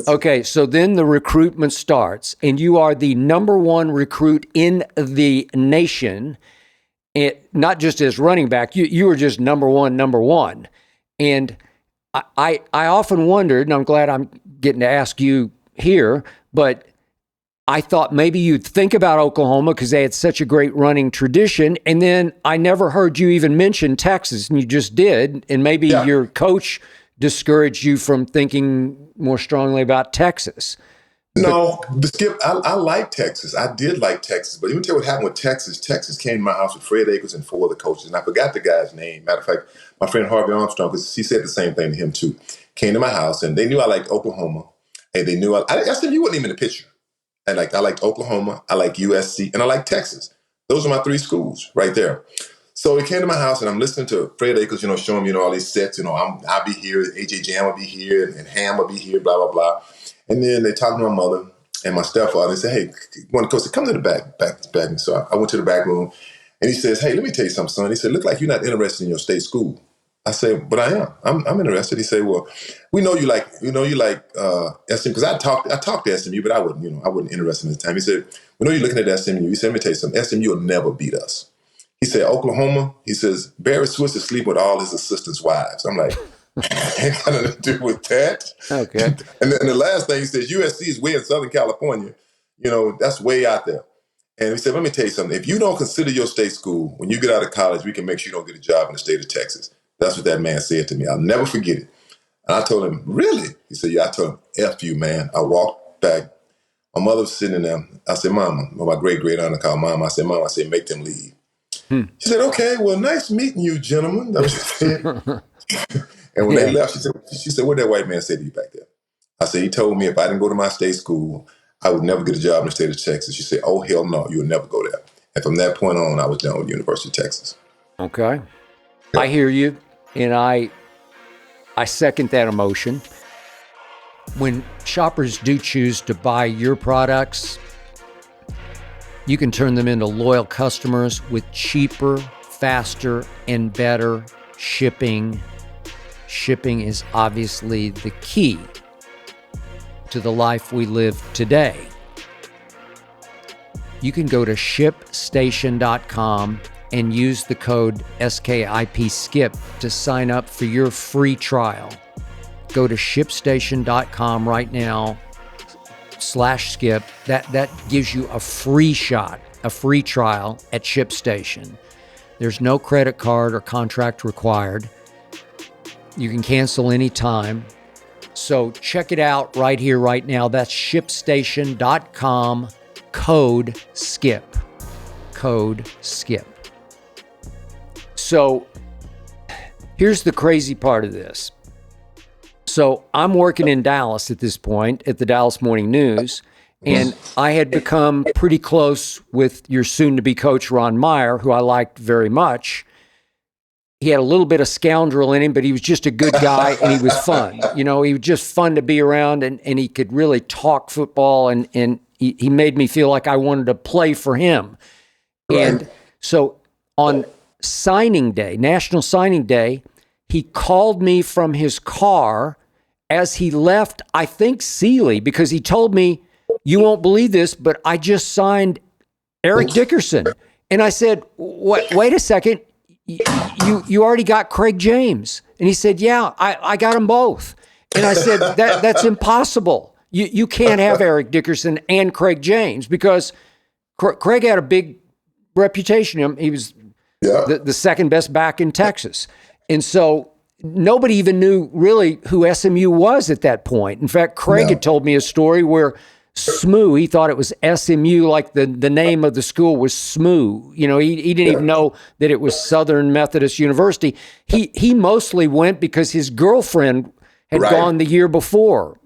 Okay, so then the recruitment starts, and you are the number one recruit in the nation, not just as running back. You were just number one. And I often wondered, and I'm glad I'm getting to ask you here, but I thought maybe you'd think about Oklahoma because they had such a great running tradition. And then I never heard you even mention Texas, and you just did. And maybe your coach discouraged you from thinking more strongly about Texas. No, Skip, I like Texas. I did like Texas. But let me tell you what happened with Texas. Texas came to my house with Fred Akers and 4 other coaches. And I forgot the guy's name. Matter of fact, my friend Harvey Armstrong, because he said the same thing to him too, came to my house and they knew I liked Oklahoma. And they knew I SMU wasn't even in the picture. I liked Oklahoma, I like USC, and I like Texas. Those are my 3 schools right there. So he came to my house, and I'm listening to Fred Akers, show him, all these sets. I'll be here, AJ Jam will be here, and Ham will be here, blah, blah, blah. And then they talked to my mother and my stepfather. They said, hey, one coach said, come to the back. So I went to the back room, and he says, hey, let me tell you something, son. He said, look like you're not interested in your state school. I said, but I am. I'm interested. He said, well, we know you like SMU, because I talked to SMU, but I wasn't interested at the time. He said, we know you're looking at SMU. He said, let me tell you something. SMU will never beat us. He said, Oklahoma, he says, Barry Swiss is sleeping with all his assistants' wives. I'm like, ain't got nothing to do with that. Okay. And then the last thing he says, USC is way in Southern California. That's way out there. And he said, let me tell you something. If you don't consider your state school, when you get out of college, we can make sure you don't get a job in the state of Texas. That's what that man said to me. I'll never forget it. And I told him, really? He said, yeah. I told him, F you, man. I walked back. My mother was sitting there. I said, Mama, my great-great-aunt called Mama. I said, Mama, make them leave. She said, okay, well, nice meeting you, gentlemen. That was she said. And when they left, she said, what did that white man say to you back there? I said, he told me if I didn't go to my state school, I would never get a job in the state of Texas. She said, oh, hell no, you would never go there. And from that point on, I was done with the University of Texas. Okay. Yeah. I hear you, and I second that emotion. When shoppers do choose to buy your products, you can turn them into loyal customers with cheaper, faster, and better shipping. Shipping is obviously the key to the life we live today. You can go to ShipStation.com and use the code SKIP to sign up for your free trial. Go to ShipStation.com right now /skip. That gives you a free shot, a free trial at ShipStation. There's no credit card or contract required. You can cancel anytime. So check it out right here, right now. That's ShipStation.com, code SKIP. Code SKIP. So here's the crazy part of this. So I'm working in Dallas at this point at the Dallas Morning News, and I had become pretty close with your soon-to-be coach, Ron Meyer, who I liked very much. He had a little bit of scoundrel in him, but he was just a good guy, and he was fun. He was just fun to be around, and he could really talk football, and he made me feel like I wanted to play for him. Right. And so on signing day, National Signing Day, he called me from his car as he left, I think, Sealy, because he told me, you won't believe this, but I just signed Eric Dickerson. And I said, wait a second. You already got Craig James. And he said, yeah, I got them both. And I said, that's impossible. You can't have Eric Dickerson and Craig James, because Craig had a big reputation. He was the second best back in Texas. And so nobody even knew really who SMU was at that point. In fact, Craig had told me a story where SMU, he thought it was SMU, like the name of the school was SMU. He didn't even know that it was Southern Methodist University. He mostly went because his girlfriend had gone the year before.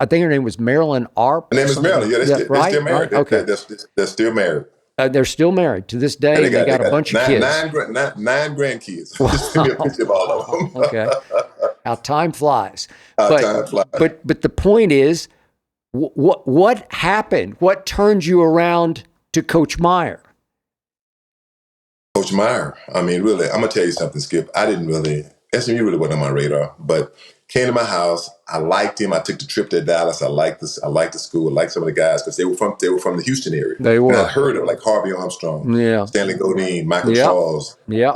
I think her name was Marilyn Arp. Her name is Marilyn. Yeah, they're still married. Okay. They're still married. They're still married to this day. They got a bunch of kids. Nine grandkids. Wow. Just give me a picture of all of them. Okay. How time flies. Time flies. But the point is, what happened? What turned you around to Coach Meyer? Coach Meyer. I mean, really, I'm gonna tell you something, Skip. SMU really wasn't on my radar, but Came to my house. I liked him. I took the trip to Dallas. I liked this. I liked the school. I liked some of the guys because they were from the Houston area. They And I were. heard of like Harvey Armstrong, Yeah. Stanley Godine, Michael Yep. Charles, Yep.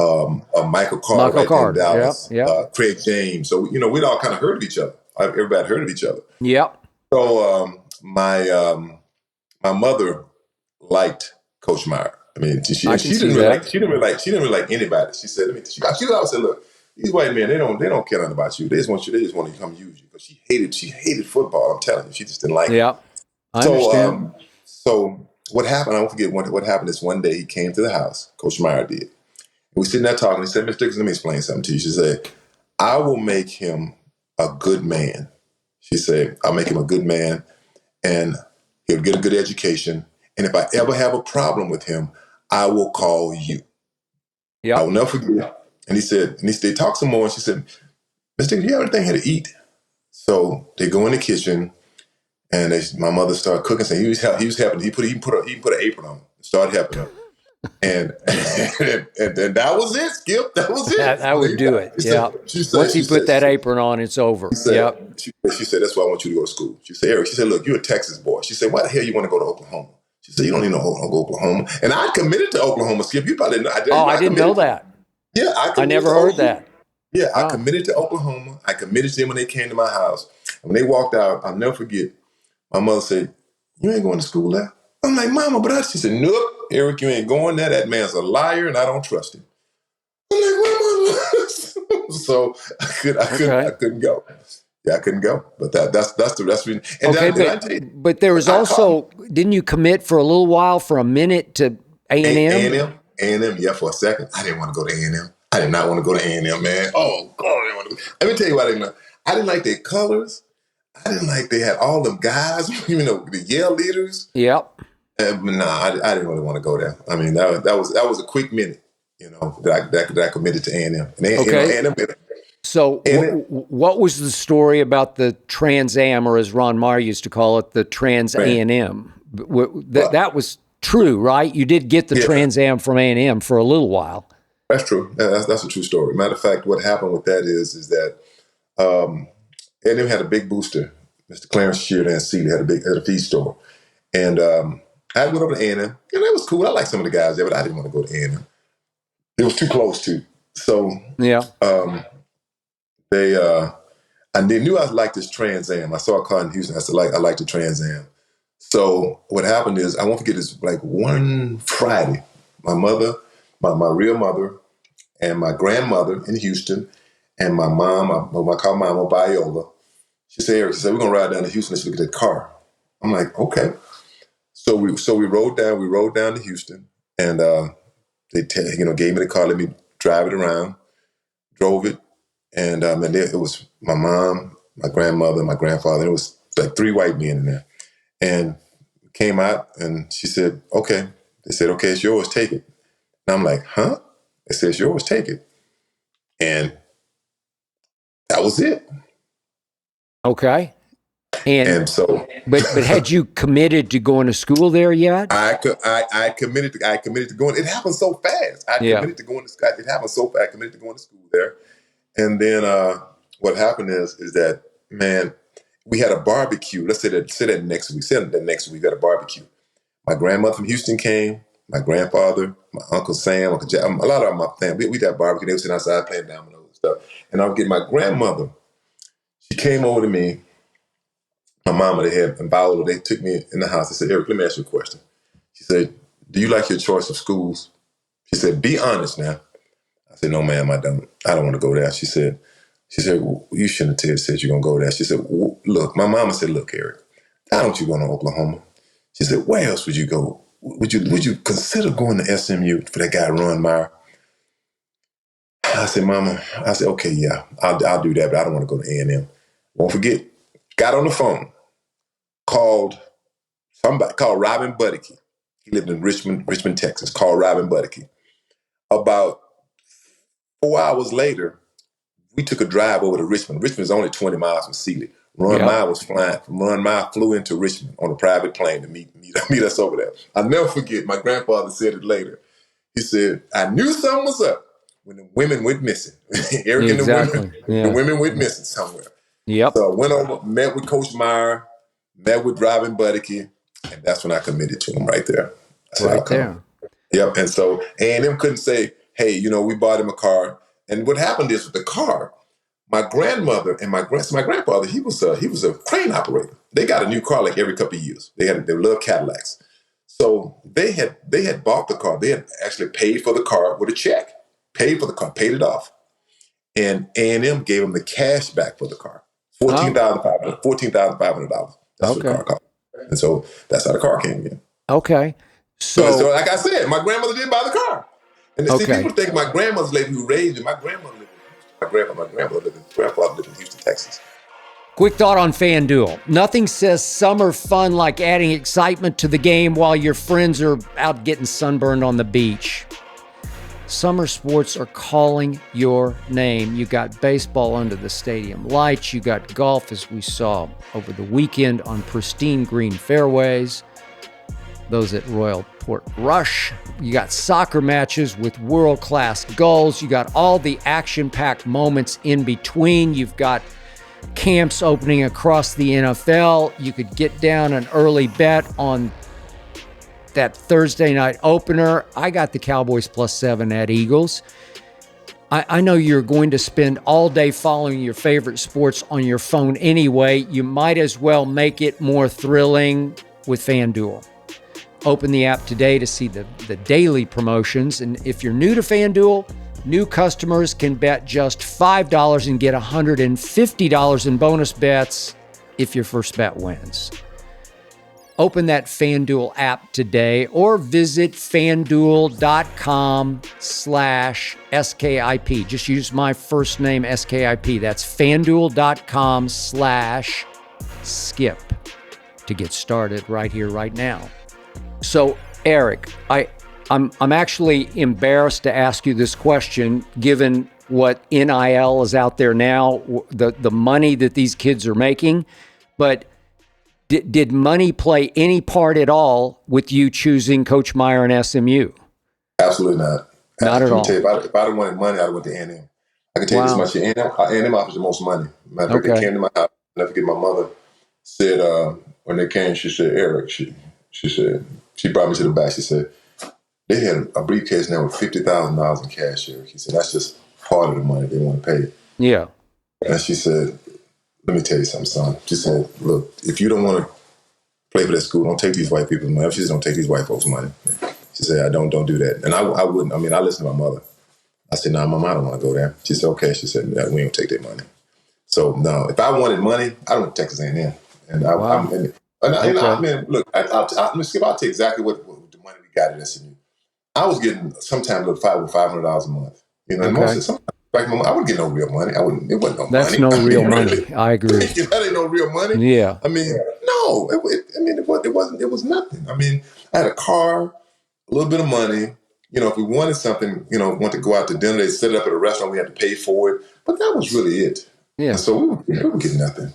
Michael Carter Michael right there in Carter. Yep. Dallas, Yep. Craig James. So we'd all kind of heard of each other. Everybody heard of each other. Yep. So my mother liked Coach Meyer. I mean, she didn't really like anybody. She said, she always said, look, these white men, they don't care nothing about you. They just want to come use you. Because she hated football. I'm telling you, she just didn't like it. Yep. I understand. So what happened? I won't forget what happened is one day he came to the house. Coach Meyer did. We were sitting there talking. He said, Mr. Dixon, let me explain something to you. She said, I will make him a good man. She said, I'll make him a good man, and he'll get a good education. And if I ever have a problem with him, I will call you. Yep. I will never forget. And they talked some more. And she said, Mr. Dixon, do you have anything here to eat? So they go in the kitchen, and my mother started cooking. So he was helping. He put an apron on, and started helping her. And and that was it, Skip. That was it. That would do it. Yeah. Once he put that apron on, it's over. Yep. She said, that's why I want you to go to school. She said, Eric, she said, look, you're a Texas boy. She said, why the hell you want to go to Oklahoma? She said, you don't need to go to Oklahoma. And I committed to Oklahoma, Skip. You probably know. I didn't know that. Yeah, I never heard that. Yeah, I committed to Oklahoma. I committed to them when they came to my house. And when they walked out, I'll never forget, my mother said, you ain't going to school there? I'm like, Mama, but she said, nope, Eric, you ain't going there. That man's a liar, and I don't trust him. I'm like, Mama. So I couldn't go. Yeah, I couldn't go. But that's the reason. And but there was also, didn't you commit for a little while, for a minute, to A&M? A&M, yeah, for a second. I didn't want to go to A&M. I did not want to go to A&M, man. Oh, God, I didn't want to go. Let me tell you why I didn't like. I didn't like their colors. I didn't like they had all them guys, the Yale leaders. Yep. I didn't really want to go there. I mean, that was a quick minute, that I committed to A&M. And A&M. So what was the story about the Trans Am, or as Ron Meyer used to call it, the Trans A&M? That was true, right? You did get the Trans Am from A&M for a little while. That's true. That's a true story. Matter of fact, what happened with that is that A&M had a big booster. Mr. Clarence Sheardon Seeley had a feed store. And I went over to A&M, and it was cool. I liked some of the guys there, but I didn't want to go to A&M. It was too close to. So they knew I liked this Trans Am. I saw a car in Houston. I said, I like the Trans Am. So what happened is, I won't forget this, like one Friday, my mother, my real mother, and my grandmother in Houston, and my mom, I call Mama Viola. She said, Eric, we're gonna ride down to Houston. Let's look at that car. I'm like, okay. So we rode down to Houston, and they gave me the car, let me drive it around, drove it, and it was my mom, my grandmother, my grandfather. It was like 3 white men in there, and came out, and she said, okay. They said, okay, it's yours, take it. And I'm like, huh? They said, it's yours, take it. And that was it. Okay. And so, but had you committed to going to school there yet? I committed to going. It happened so fast. It happened so fast. I committed to going to school there. And then what happened is that, man, we had a barbecue. Let's say that next week. Say that next week we got a barbecue. My grandmother from Houston came. My grandfather, my Uncle Sam, Uncle Jack, a lot of my family. We had barbecue. They were sitting outside playing dominoes and stuff. And I would get my grandmother. She came over to me. My mama, and Viola, they took me in the house. They said, Eric, let me ask you a question. She said, do you like your choice of schools? She said, be honest now. I said, no, ma'am, I don't want to go there. She said, well, you shouldn't have said you're going to go there. She said, well, look, my mama said, look, Eric, why don't you go to Oklahoma? She said, where else would you go? Would you consider going to SMU for that guy, Ron Meyer? I said, Mama, okay, yeah, I'll do that, but I don't want to go to A&M. Won't forget, got on the phone, called Robin Buddicky. He lived in Richmond, Texas. Called Robin Buddicky. About 4 hours later, we took a drive over to Richmond. Richmond's only 20 miles from Sealy. Ron Meyer flew into Richmond on a private plane to meet us over there. I'll never forget, my grandfather said it later. He said, I knew something was up when the women went missing. Eric and the women went missing somewhere. Yep. So I went over, met with Coach Meyer, met with Driving Buddicky, and that's when I committed to him right there. I said, I'll Right come. there. Yep. And so A&M couldn't say, hey, we bought him a car. And what happened is with the car, my grandmother and my grandfather, he was a crane operator. They got a new car like every couple of years. They love Cadillacs. So they had bought the car. They had actually paid for the car with a check, paid for the car, paid it off. And A&M gave them the cash back for the car. $14,500. That's what the Okay. car cost. And so that's how the car came in. Okay. So like I said, my grandmother did buy the car. And see, Okay. people think my grandmother's lady who raised me. My grandmother lived in Houston. My grandfather lived in Houston, Texas. Quick thought on FanDuel. Nothing says summer fun like adding excitement to the game while your friends are out getting sunburned on the beach. Summer sports are calling your name. You got baseball under the stadium lights. You got golf, as we saw over the weekend, on pristine green fairways. Those at Royal Port Rush. You got soccer matches with world-class goals. You got all the action-packed moments in between. You've got camps opening across the NFL. You could get down an early bet on that Thursday night opener. I got the Cowboys +7 at Eagles. I know you're going to spend all day following your favorite sports on your phone anyway. You might as well make it more thrilling with FanDuel. Open the app today to see the daily promotions. And if you're new to FanDuel, new customers can bet just $5 and get $150 in bonus bets if your first bet wins. Open that FanDuel app today or visit FanDuel.com/SKIP. Just use my first name, SKIP. That's FanDuel.com/skip to get started right here, right now. So, Eric, I'm actually embarrassed to ask you this question, given what NIL is out there now, the money that these kids are making. But did money play any part at all with you choosing Coach Meyer and SMU? Absolutely not. Not at all. Tell you, if I'd have wanted money, I'd have went to A&M. I can tell you this much. A&M offers the most money. Matter of fact, they came to my house. I'll never forget, my mother said, when they came, she said, Eric, she said, she brought me to the back. She said, they had a briefcase now with $50,000 in cash, Eric. She said, that's just part of the money they want to pay. Yeah. And she said, let me tell you something, son. She said, look, if you don't want to play for that school, don't take these white people's money. She said, don't take these white folks' money. She said, don't do that. And I wouldn't. I mean, I listened to my mother. I said, no, Mama, I don't want to go there. She said, okay. She said, no, we don't take that money. So, no, if I wanted money, I went to Texas A&M. And I mean, look, I'll tell you exactly what the money we got at SMU. I was getting sometimes $500 a month. Sometimes back in my I wouldn't get no real money. It wasn't no money. That's no real money. Really. I agree. That ain't no real money. Yeah. I mean, no. It was nothing. I mean, I had a car, a little bit of money. If we wanted something, want to go out to dinner, they set it up at a restaurant. We had to pay for it, but that was really it. Yeah. And so we would get nothing.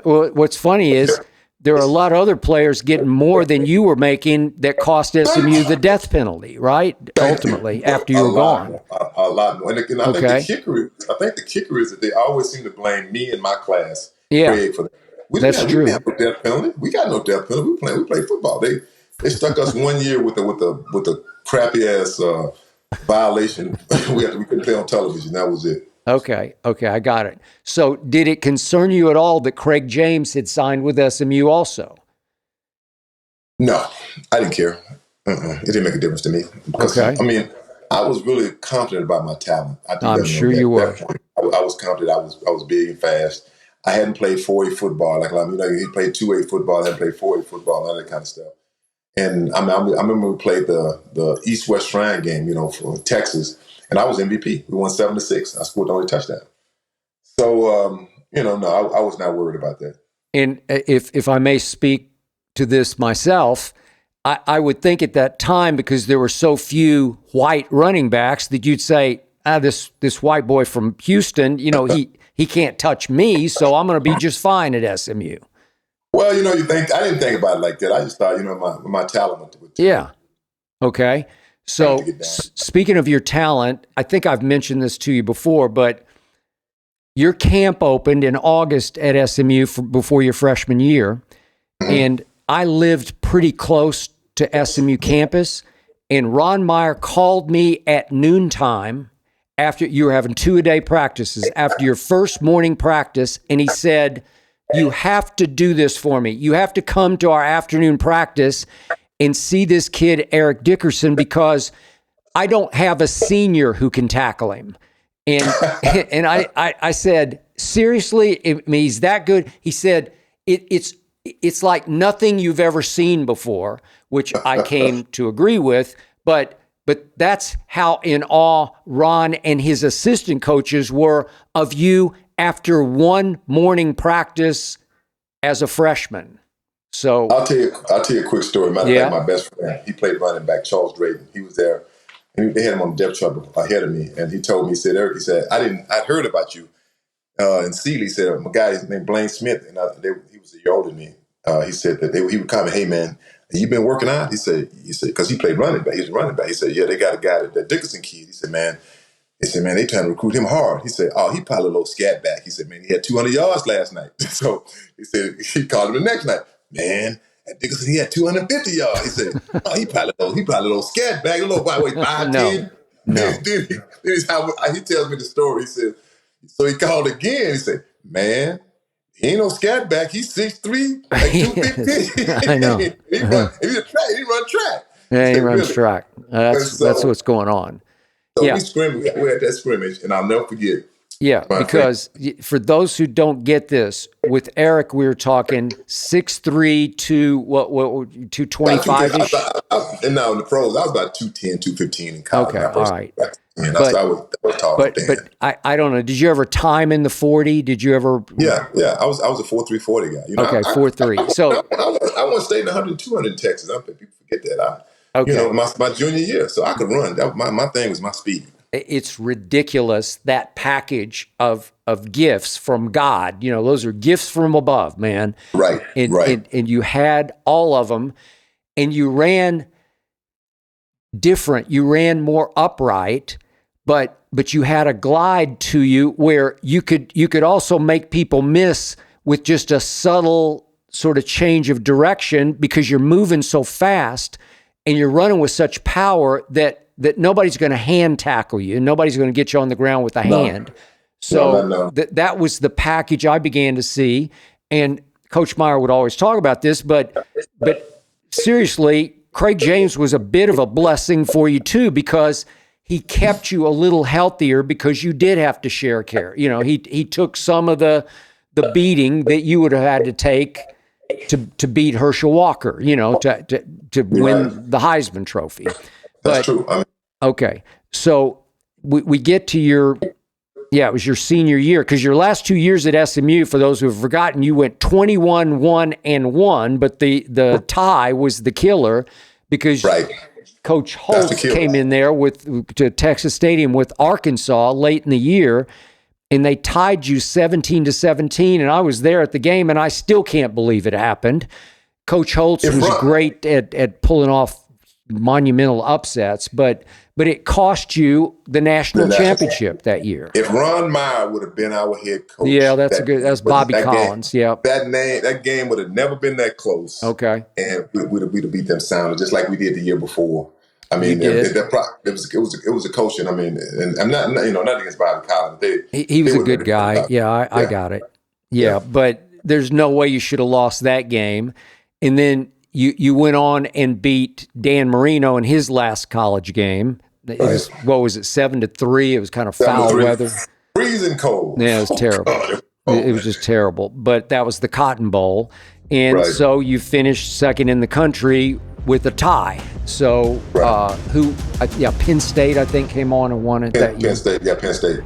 Well, what's funny is there are a lot of other players getting more than you were making that cost SMU the death penalty, right? Ultimately, after you were gone. A lot more. And I think the kicker is that they always seem to blame me and my class, Craig, for that. That's true. We didn't have no death penalty. We got no death penalty. We played football. They stuck us 1 year with a crappy ass violation. we couldn't play on television. That was it. Okay, I got it. So did it concern you at all that Craig James had signed with SMU also? No, I didn't care. It didn't make a difference to me. Because, I mean, I was really confident about my talent. I'm sure you were. I was confident. I was big and fast. I hadn't played 4A football. He played 2A football. I hadn't played 4A football, all that kind of stuff. And I remember we played the East-West Shrine game, for Texas. And I was MVP. We won 7-6. I scored the only touchdown. So, no, I was not worried about that. And if I may speak to this myself, I would think at that time, because there were so few white running backs, that you'd say, this white boy from Houston, he can't touch me, so I'm going to be just fine at SMU. Well, I didn't think about it like that. I just thought, my talent would. Yeah. Okay. So speaking of your talent, I think I've mentioned this to you before, but your camp opened in August at SMU before your freshman year. And I lived pretty close to SMU campus. And Ron Meyer called me at noontime after you were having 2-a-day practices, after your first morning practice. And he said, you have to do this for me. You have to come to our afternoon practice and see this kid, Eric Dickerson, because I don't have a senior who can tackle him. And I said, seriously, he's that good? He said, it's like nothing you've ever seen before, which I came to agree with. But that's how in awe Ron and his assistant coaches were of you after one morning practice as a freshman. So I'll tell you a quick story. Matter of fact, my best friend, he played running back, Charles Drayton. He was there, and they had him on the depth chart ahead of me. And he told me, he said, Eric, he said, I'd heard about you. And Sealy said, my guy named Blaine Smith, and he was a year older than me. He said that he would come, hey man, you been working out? He said, because he played running back. He was running back. He said, yeah, they got a guy, that Dickerson kid. He said, man, they trying to recruit him hard. He said, oh, he probably a little scat back. He said, man, he had 200 yards last night. So he said, he called him the next night. Man, at Dickerson, he had 250 yards. He said, oh, he probably a little scat back, a little, 5'10". No. Then he tells me the story. He said, so he called again. He said, man, he ain't no scat back. He's 6'3", like 250. I know. He run track. Yeah, he runs track. That's what's going on. So we're at that scrimmage, and I'll never forget. Yeah, because for those who don't get this, with Eric, we were talking 6'3" to 225-ish? And now in the pros, I was about 210, 215 in college. Okay, all right. And that's what I was talking. But I don't know. Did you ever time in the 40? Did you ever? Yeah. I was a 4.340 guy. You know, okay, 4.3. So I want to stay in 100, 200 in Texas. People forget that. You know, my junior year, so I could run. My thing was my speed. It's ridiculous, that package of gifts from God. You know, those are gifts from above, man. Right. And you had all of them, and you ran different. You ran more upright, but you had a glide to you where you could also make people miss with just a subtle sort of change of direction, because you're moving so fast and you're running with such power that nobody's going to hand tackle you, and nobody's going to get you on the ground with a hand. So that was the package I began to see. And Coach Meyer would always talk about this, but seriously, Craig James was a bit of a blessing for you too, because he kept you a little healthier, because you did have to share care. You know, he took some of the beating that you would have had to take to beat Herschel Walker, you know, to win the Heisman Trophy. That's true. Okay. So we get to it was your senior year, because your last 2 years at SMU, for those who have forgotten, you went 21-1-1, but the tie was the killer, because Coach Holtz came in there to Texas Stadium with Arkansas late in the year, and they tied you 17-17, and I was there at the game, and I still can't believe it happened. Coach Holtz was great at pulling off monumental upsets, but it cost you the national championship that year. If Ron Meyer would have been our head coach, that's Bobby Collins. That game would have never been that close. Okay, and we'd have beat them soundly, just like we did the year before. I mean, it was a coaching. I mean, and I'm not against Bobby Collins. He was a good guy. I got it. Yeah, but there's no way you should have lost that game. And then you went on and beat Dan Marino in his last college game. It was, 7-3? It was kind of foul weather. Freezing cold. Yeah, it was terrible. It was just terrible. But that was the Cotton Bowl. And so you finished second in the country with a tie. So Penn State, I think, came on and won it that year. Penn State.